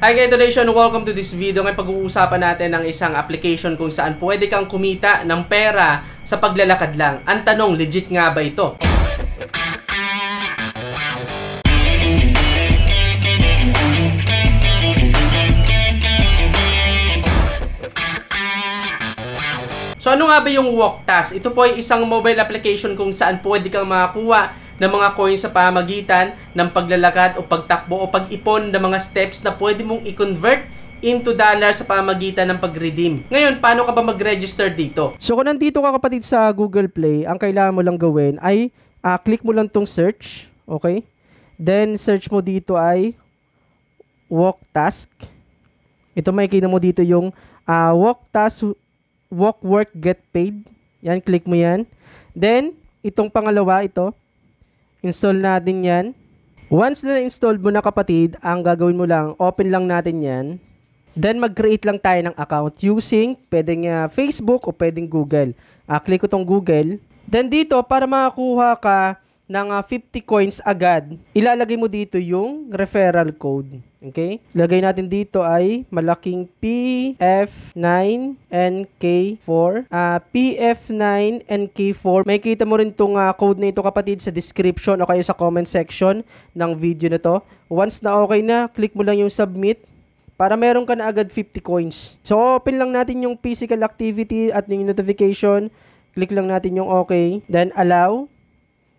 Hi guys, Donation, welcome to this video. Ngayon pag-uusapan natin ng isang application kung saan pwede kang kumita ng pera sa paglalakad lang. Ang tanong, legit nga ba ito? So ano nga ba yung Walktas? Ito po ay isang mobile application kung saan pwede kang makakuha ng mga coins sa pamamagitan ng paglalakad o pagtakbo o pag-ipon ng mga steps na pwede mong i-convert into dollar sa pamamagitan ng pag-redeem. Ngayon, paano ka ba mag-register dito? So kung nandito ka kapatid sa Google Play, ang kailangan mo lang gawin ay click mo lang tong search, okay? Then search mo dito ay Walktas. Ito makikita mo dito yung Walktas Walk, Work, Get Paid. Yan, click mo yan. Then, itong pangalawa, ito. Install natin yan. Once na na-install mo na kapatid, ang gagawin mo lang, open lang natin yan. Then, mag-create lang tayo ng account using pwedeng Facebook o pwedeng Google. Click ko tong Google. Then, dito, para makakuha ka ng 50 coins agad, ilalagay mo dito yung referral code. Okay? Lagay natin dito ay malaking PF9NK4. PF9NK4. May kita mo rin itong code na ito kapatid sa description o kaya sa comment section ng video na to. Once na okay na, click mo lang yung submit para meron ka na agad 50 coins. So, open lang natin yung physical activity at yung notification. Click lang natin yung okay. Then, allow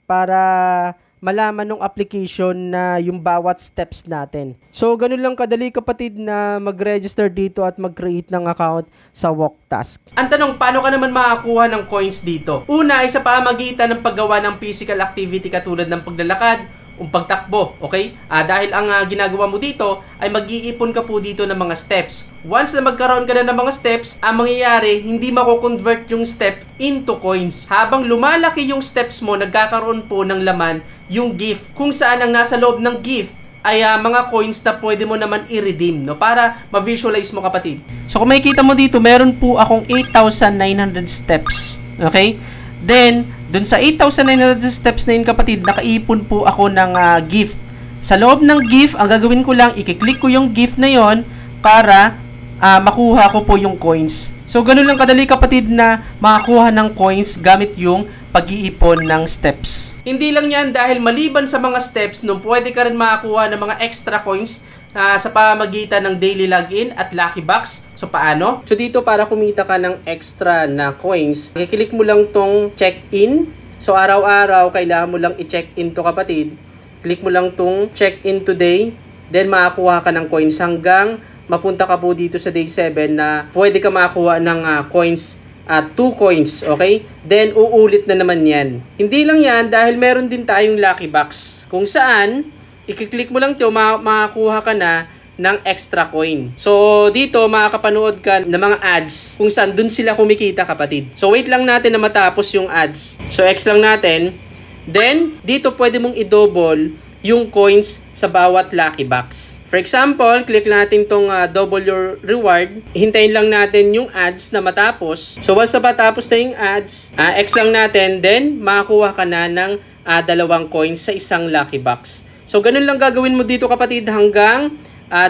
para malaman ng application na yung bawat steps natin. So, ganun lang kadali kapatid na mag-register dito at mag-create ng account sa Walktas. Ang tanong, paano ka naman makakuha ng coins dito? Una ay sa pamamagitan ng paggawa ng physical activity katulad ng paglalakad o pagtakbo, okay? Dahil ang ginagawa mo dito ay mag-iipon ka po dito ng mga steps. Once na magkaroon ka na ng mga steps, ang mangyayari, hindi mako-convert yung step into coins. Habang lumalaki yung steps mo, nagkakaroon po ng laman yung gift. Kung saan ang nasa loob ng gift ay mga coins na pwede mo naman i-redeem, no? Para ma-visualize mo kapatid. So kung makikita mo dito, meron po akong 8,900 steps, okay? Then, dun sa 8,900 steps na yun kapatid, nakaipon po ako ng gift. Sa loob ng gift, ang gagawin ko lang, i-click ko yung gift na yon para makuha ko po yung coins. So, ganun lang kadali kapatid na makakuha ng coins gamit yung pag-iipon ng steps. Hindi lang yan dahil maliban sa mga steps, no, pwede ka rin makakuha ng mga extra coins sa pamamagitan ng daily login at lucky box. So, paano? So, dito para kumita ka ng extra na coins, i-click mo lang tong check-in. So, araw-araw, kailangan mo lang i-check-in to kapatid. Click mo lang tong check-in today. Then, makakuha ka ng coins hanggang mapunta ka po dito sa day 7 na pwede ka makakuha ng coins at 2 coins, okay? Then, uulit na naman yan. Hindi lang yan dahil meron din tayong lucky box kung saan i-click mo lang ito, makakuha ka na ng extra coin. So, dito makakapanood ka ng mga ads kung saan dun sila kumikita kapatid. So, wait lang natin na matapos yung ads. So, X lang natin. Then, dito pwede mong i-double yung coins sa bawat lucky box. For example, click natin tong double your reward. Hintayin lang natin yung ads na matapos. So, once na matapos na yung ads, X lang natin. Then, makakuha ka na ng 2 coins sa isang lucky box. So, ganun lang gagawin mo dito kapatid hanggang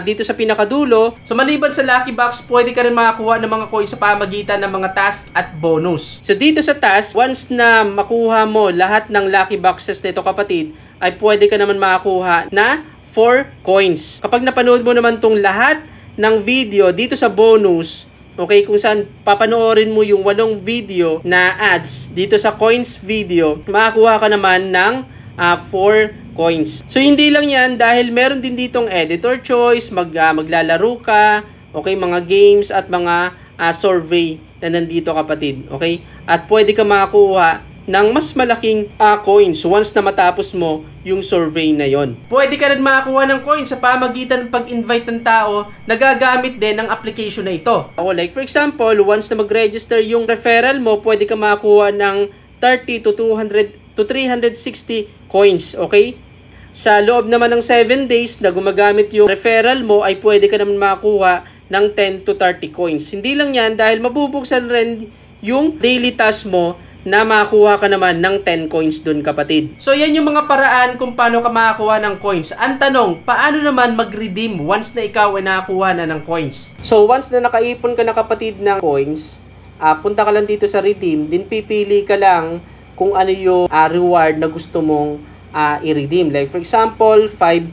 dito sa pinakadulo. So, maliban sa lucky box, pwede ka rin makakuha ng mga coins sa pamagitan ng mga task at bonus. So, dito sa task, once na makuha mo lahat ng lucky boxes nito kapatid, ay pwede ka naman makakuha na 4 coins. Kapag napanood mo naman tong lahat ng video dito sa bonus, okay, kung saan papanoorin mo yung 8 video na ads dito sa coins video, makakuha ka naman ng 4 coins. So, hindi lang yan dahil meron din ditong editor choice, maglalaro ka, okay, mga games at mga survey na nandito kapatid, okay? At pwede ka makakuha ng mas malaking coins once na matapos mo yung survey na yon. Pwede ka rin makakuha ng coins sa pamagitan ng pag-invite ng tao na gagamit din ng application na ito. O, like for example, once na mag-register yung referral mo, pwede ka makakuha ng 30 to 200 to 360 coins, okay? Sa loob naman ng 7 days na gumagamit yung referral mo, ay pwede ka naman makakuha ng 10 to 30 coins. Hindi lang yan dahil mabubuksan rin yung daily task mo na makakuha ka naman ng 10 coins dun, kapatid. So yan yung mga paraan kung paano ka makakuha ng coins. Ang tanong, paano naman mag-redeem once na ikaw ay nakakuha na ng coins? So once na nakaipon ka na, kapatid, ng coins, punta ka lang dito sa redeem, din pipili ka lang kung ano yung reward na gusto mong i-redeem. Like for example, $5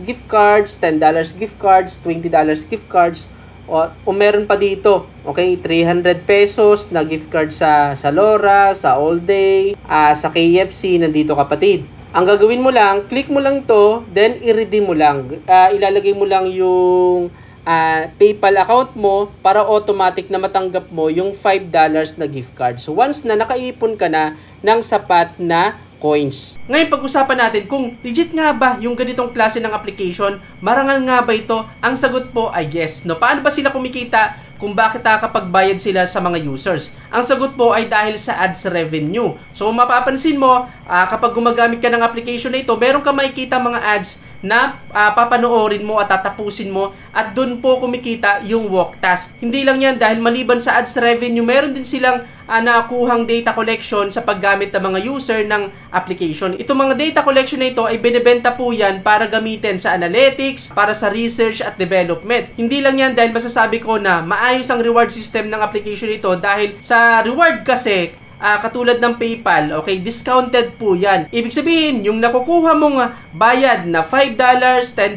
gift cards, $10 gift cards, $20 gift cards, o meron pa dito, okay, 300 pesos na gift card sa Lora, sa All Day, sa KFC, nandito, kapatid. Ang gagawin mo lang, click mo lang to, then i-redeem mo lang. Ilalagay mo lang yung PayPal account mo para automatic na matanggap mo yung $5 na gift card. So once na nakaipon ka na ng sapat na coins. Ngayon, pag-usapan natin kung legit nga ba yung ganitong klase ng application, marangal nga ba ito? Ang sagot po ay yes. No, paano ba sila kumikita kung bakit nakakapagbayad sila sa mga users? Ang sagot po ay dahil sa ads revenue. So mapapansin mo, kapag gumagamit ka ng application na ito, meron ka makikita mga ads na papanoorin mo at tatapusin mo, at dun po kumikita yung walk task. Hindi lang yan, dahil maliban sa ads revenue, meron din silang nakuhang data collection sa paggamit ng mga user ng application. Itong mga data collection na ito ay binibenta po yan para gamitin sa analytics, para sa research at development. Hindi lang yan dahil masasabi ko na maayos ang reward system ng application ito, dahil sa reward kasi, katulad ng PayPal, okay, discounted po yan. Ibig sabihin, yung nakukuha mong bayad na $5, $10, $20,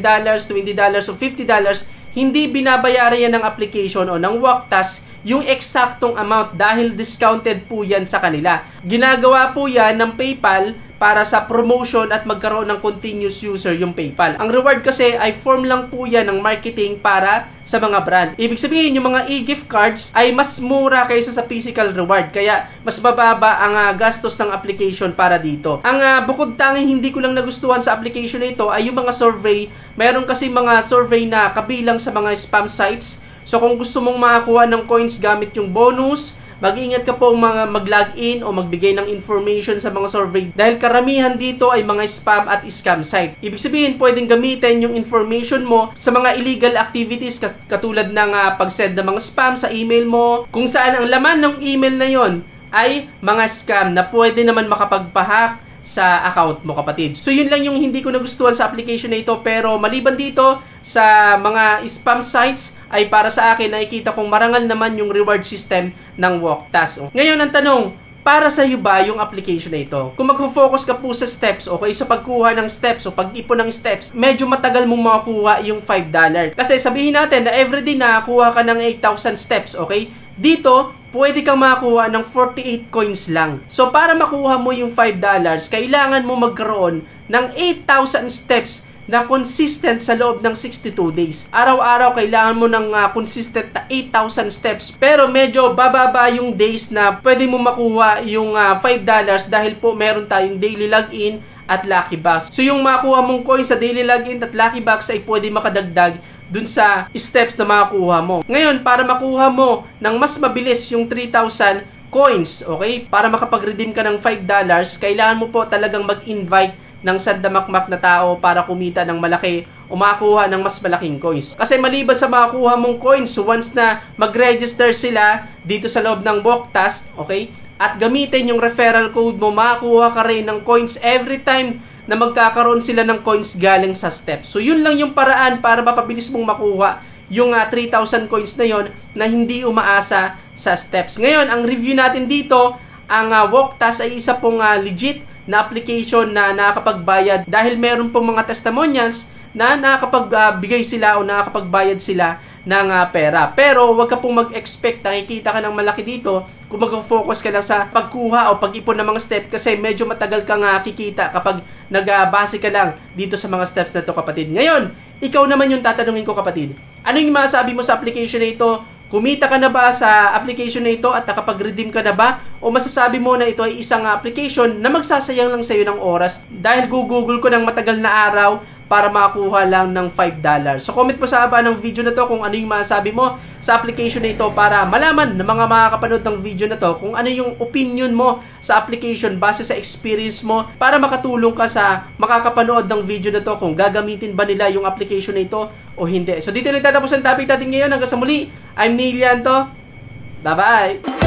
o $50, hindi binabayaran yan ng application o ng walk task yung eksaktong amount dahil discounted po yan sa kanila. Ginagawa po yan ng PayPal para sa promotion at magkaroon ng continuous user yung PayPal. Ang reward kasi ay form lang po yan ng marketing para sa mga brand. Ibig sabihin, yung mga e-gift cards ay mas mura kaysa sa physical reward. Kaya mas mababa ang gastos ng application para dito. Ang bukod tanging hindi ko lang nagustuhan sa application na ito ay yung mga survey. Mayroon kasi mga survey na kabilang sa mga spam sites. So kung gusto mong makakuha ng coins gamit yung bonus, mag-ingat ka po mga mag-login o magbigay ng information sa mga survey, dahil karamihan dito ay mga spam at scam site. Ibig sabihin, pwedeng gamitin yung information mo sa mga illegal activities katulad ng pag-send ng mga spam sa email mo, kung saan ang laman ng email na yon ay mga scam na pwede naman makapagpahack sa account mo, kapatid. So yun lang yung hindi ko nagustuhan sa application na ito, pero maliban dito sa mga spam sites ay para sa akin nakikita kong marangal naman yung reward system ng walk task. Ngayon ang tanong, para sa iyo ba yung application na ito? Kung mag-focus ka po sa steps, okay, sa pagkuha ng steps o pag-ipon ng steps, medyo matagal mong makakuha yung $5. Kasi sabihin natin na everyday nakakuha ka ng 8,000 steps, okay? Dito, pwede kang makakuha ng 48 coins lang. So, para makuha mo yung $5, kailangan mo magkaroon ng 8,000 steps na consistent sa loob ng 62 days. Araw-araw, kailangan mo ng consistent na 8,000 steps. Pero medyo bababa yung days na pwede mo makuha yung $5 dahil po meron tayong daily login at lucky box. So, yung makuha mong coins sa daily login at lucky box ay pwede makadagdag dun sa steps na makuha mo. Ngayon, para makuha mo ng mas mabilis yung 3,000 coins, okay? Para makapag-redeem ka ng $5, kailangan mo po talagang mag-invite ng sandamakmak na tao para kumita ng malaki o makakuha ng mas malaking coins. Kasi maliban sa makakuha mong coins, once na mag-register sila dito sa loob ng walk task, okay? At gamitin yung referral code mo, makakuha ka rin ng coins every time na magkakaroon sila ng coins galing sa steps. So yun lang yung paraan para mapabilis mong makuha yung 3,000 coins na yon na hindi umaasa sa steps. Ngayon, ang review natin dito, ang walk task ay isa pong legit na application na nakakapagbayad dahil meron pong mga testimonials na nakakapagbigay sila o nakakapagbayad sila ng pera. Pero wag ka pong mag-expect na kikita ka ng malaki dito kung mag-focus ka lang sa pagkuha o pag-ipon ng mga steps, kasi medyo matagal kang kikita kapag nagbase ka lang dito sa mga steps na to, kapatid. Ngayon, ikaw naman yung tatanungin ko, kapatid. Ano yung masasabi mo sa application na ito? Kumita ka na ba sa application na ito at nakapag-redeem ka na ba? O masasabi mo na ito ay isang application na magsasayang lang sa iyo ng oras dahil Google ko ng matagal na araw para makakuha lang ng $5. So comment po sa baba ng video na to kung ano yung masasabi mo sa application na ito para malaman ng mga makakapanood ng video na to kung ano yung opinion mo sa application base sa experience mo para makatulong ka sa makakapanood ng video na to kung gagamitin ba nila yung application na ito o hindi. So dito nagtatapos ang topic natin ngayon. Hanggang sa muli, I'm Neil Llanto. Bye-bye!